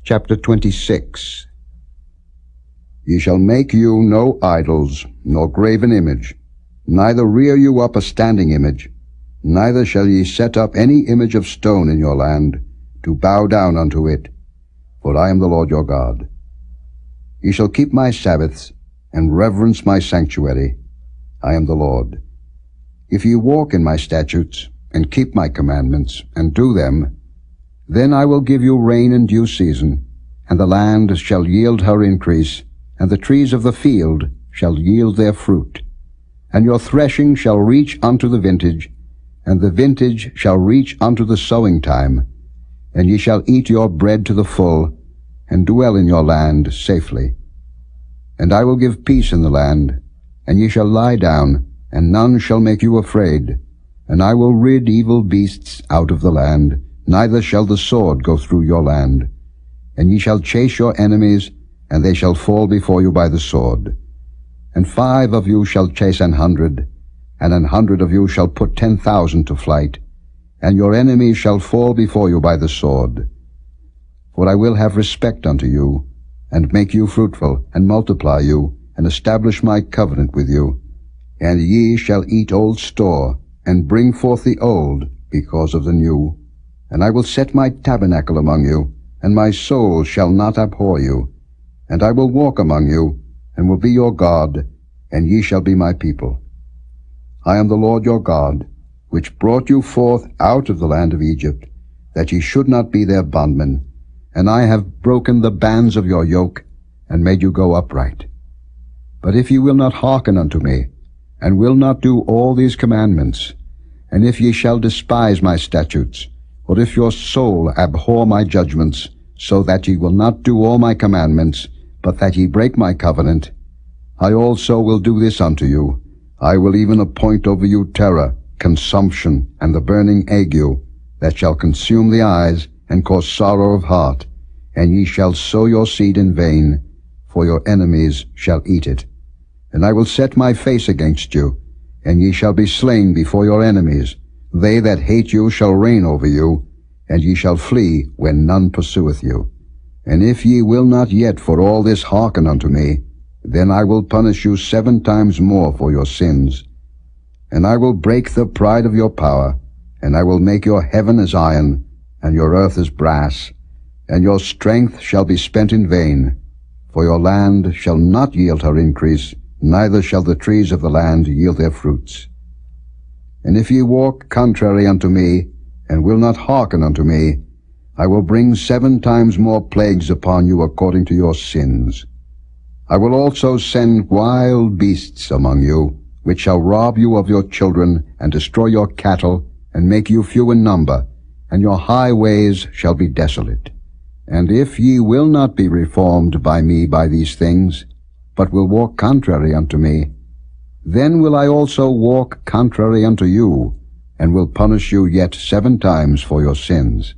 Chapter 26. Ye shall make you no idols, nor graven image, neither rear you up a standing image, neither shall ye set up any image of stone in your land, to bow down unto it, for I am the Lord your God. Ye shall keep my Sabbaths, and reverence my sanctuary. I am the Lord. If ye walk in my statutes, and keep my commandments, and do them, then I will give you rain in due season, and the land shall yield her increase, and the trees of the field shall yield their fruit. And your threshing shall reach unto the vintage, and the vintage shall reach unto the sowing time, and ye shall eat your bread to the full, and dwell in your land safely. And I will give peace in the land, and ye shall lie down, and none shall make you afraid. And I will rid evil beasts out of the land, neither shall the sword go through your land. And ye shall chase your enemies, and they shall fall before you by the sword. And 5 of you shall chase 100, and 100 of you shall put 10,000 to flight, and your enemies shall fall before you by the sword. For I will have respect unto you, and make you fruitful, and multiply you, and establish my covenant with you. And ye shall eat old store, and bring forth the old, because of the new. And I will set my tabernacle among you, and my soul shall not abhor you. And I will walk among you, and will be your God, and ye shall be my people. I am the Lord your God, which brought you forth out of the land of Egypt, that ye should not be their bondmen. And I have broken the bands of your yoke, and made you go upright. But if ye will not hearken unto me, and will not do all these commandments, and if ye shall despise my statutes, or if your soul abhor my judgments, so that ye will not do all my commandments, but that ye break my covenant, I also will do this unto you. I will even appoint over you terror, consumption, and the burning ague, that shall consume the eyes, and cause sorrow of heart, and ye shall sow your seed in vain, for your enemies shall eat it. And I will set my face against you, and ye shall be slain before your enemies. They that hate you shall reign over you, and ye shall flee when none pursueth you. And if ye will not yet for all this hearken unto me, then I will punish you 7 times more for your sins. And I will break the pride of your power, and I will make your heaven as iron, and your earth as brass, and your strength shall be spent in vain. For your land shall not yield her increase, neither shall the trees of the land yield their fruits. And if ye walk contrary unto me, and will not hearken unto me, I will bring 7 times more plagues upon you according to your sins. I will also send wild beasts among you, which shall rob you of your children, and destroy your cattle, and make you few in number, and your highways shall be desolate. And if ye will not be reformed by me by these things, but will walk contrary unto me, then will I also walk contrary unto you, and will punish you yet 7 times for your sins.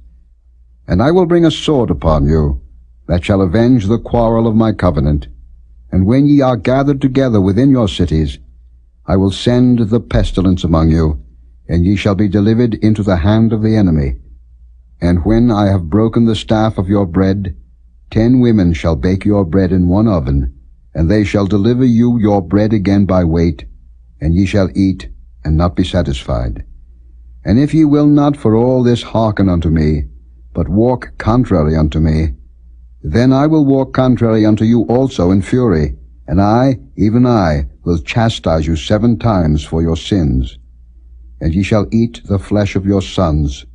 And I will bring a sword upon you, that shall avenge the quarrel of my covenant. And when ye are gathered together within your cities, I will send the pestilence among you, and ye shall be delivered into the hand of the enemy. And when I have broken the staff of your bread, 10 women shall bake your bread in one oven, and they shall deliver you your bread again by weight, and ye shall eat, and not be satisfied. And if ye will not for all this hearken unto me, but walk contrary unto me, then I will walk contrary unto you also in fury, and I, even I, will chastise you 7 times for your sins. And ye shall eat the flesh of your sons,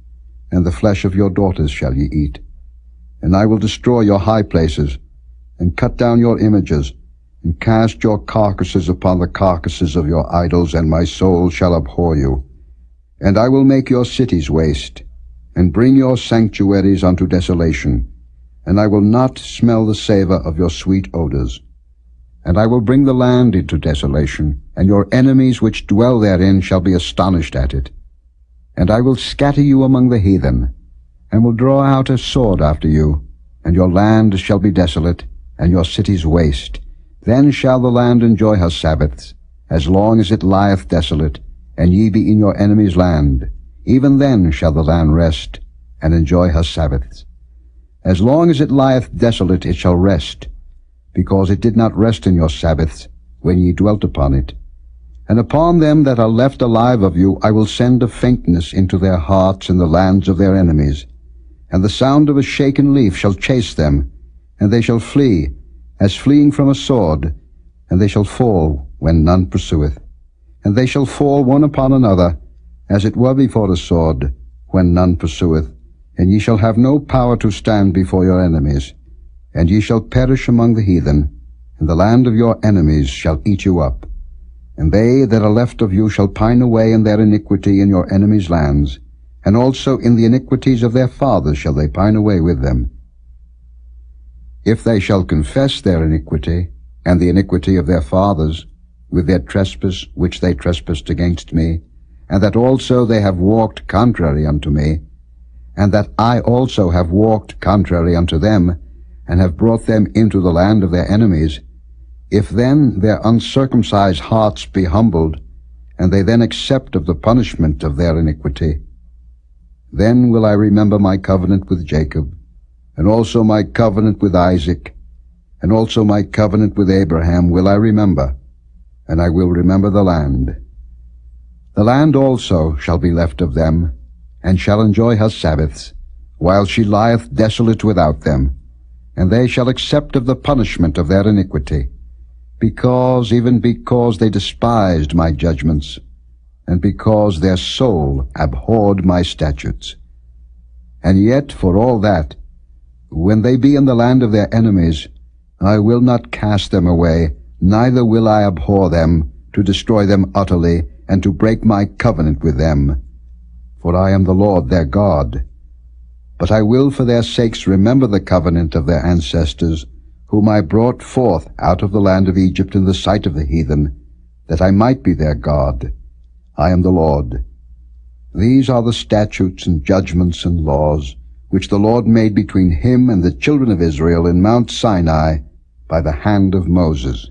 and the flesh of your daughters shall ye eat. And I will destroy your high places, and cut down your images, and cast your carcasses upon the carcasses of your idols, and my soul shall abhor you. And I will make your cities waste, and bring your sanctuaries unto desolation, and I will not smell the savour of your sweet odours. And I will bring the land into desolation, and your enemies which dwell therein shall be astonished at it. And I will scatter you among the heathen, and will draw out a sword after you, and your land shall be desolate, and your cities waste. Then shall the land enjoy her Sabbaths, as long as it lieth desolate, and ye be in your enemy's land. Even then shall the land rest, and enjoy her Sabbaths. As long as it lieth desolate it shall rest, because it did not rest in your Sabbaths, when ye dwelt upon it. And upon them that are left alive of you I will send a faintness into their hearts in the lands of their enemies, and the sound of a shaken leaf shall chase them, and they shall flee, as fleeing from a sword, and they shall fall when none pursueth. And they shall fall one upon another, as it were before a sword, when none pursueth, and ye shall have no power to stand before your enemies, and ye shall perish among the heathen, and the land of your enemies shall eat you up. And they that are left of you shall pine away in their iniquity in your enemies' lands, and also in the iniquities of their fathers shall they pine away with them. If they shall confess their iniquity, and the iniquity of their fathers, with their trespass which they trespassed against me, and that also they have walked contrary unto me, and that I also have walked contrary unto them, and have brought them into the land of their enemies, if then their uncircumcised hearts be humbled, and they then accept of the punishment of their iniquity, then will I remember my covenant with Jacob, and also my covenant with Isaac, and also my covenant with Abraham will I remember, and I will remember the land. The land also shall be left of them, and shall enjoy her Sabbaths, while she lieth desolate without them, and they shall accept of the punishment of their iniquity, because they despised my judgments, and because their soul abhorred my statutes. And yet, for all that, when they be in the land of their enemies, I will not cast them away, neither will I abhor them, to destroy them utterly, and to break my covenant with them. For I am the Lord their God. But I will for their sakes remember the covenant of their ancestors, whom I brought forth out of the land of Egypt in the sight of the heathen, that I might be their God. I am the Lord. These are the statutes and judgments and laws, which the Lord made between him and the children of Israel in Mount Sinai by the hand of Moses.